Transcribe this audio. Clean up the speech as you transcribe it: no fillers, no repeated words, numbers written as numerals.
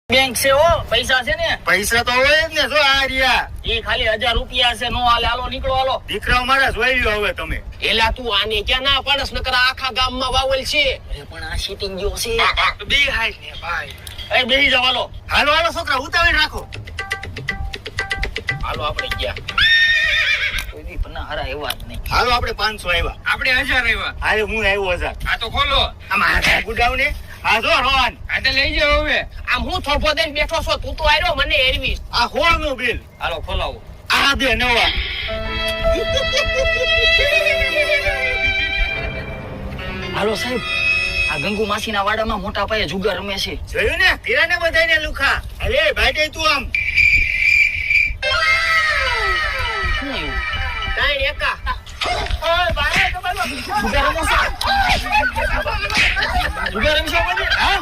Bank છે હો, પૈસા છે ને? પૈસા તો હોય જ ને, જો આ રહ્યા. એ ખાલી 1000 રૂપિયા છે, નો હાલે. હાલો નીકળો, હાલો. દીકરાઓ મારા જોઈ લ્યો હવે તમે. એલા તું આને ક્યાં ના પાડસ, નકર આખા ગામમાં વાવલ છે. પણ આ સીટિંગ જેવો છે. બે હાઈ ને ભાઈ. એ બેસી જાવ, હાલો. હાલો હાલો છોકરા, ઉતાવળ રાખો. હાલો આપણે ગયા. કોઈ દી પણ હારા એવા જ નહીં. હાલો આપણે 500 આવ્યા. આપણે 1000 આવ્યા. હાલે હું આવ્યો 1000. આ તો ખોલો. આમાં હાથ ગુડાવ ને. હા જો રોહન, આ તો લઈ જાઓ હવે. આમ હું થોભો દઈને બેઠો છો, તું તો આયરો મને એરવીશ. આ 16 નું બિલ. હાલો ખોલાવો. આ બે નવા. હાલો સાહેબ, આ ગંગુ માસીના વાડામાં મોટા પાયે જુગાર રમે છે. જોયું ને, કિરાને બધાને લુખા. અલે ભાઈ તું આમ. શું એવું? કાઈ એકા. ઓય ભાઈ, જુગાર રમો છો? જુગાર રમશો મને? હા?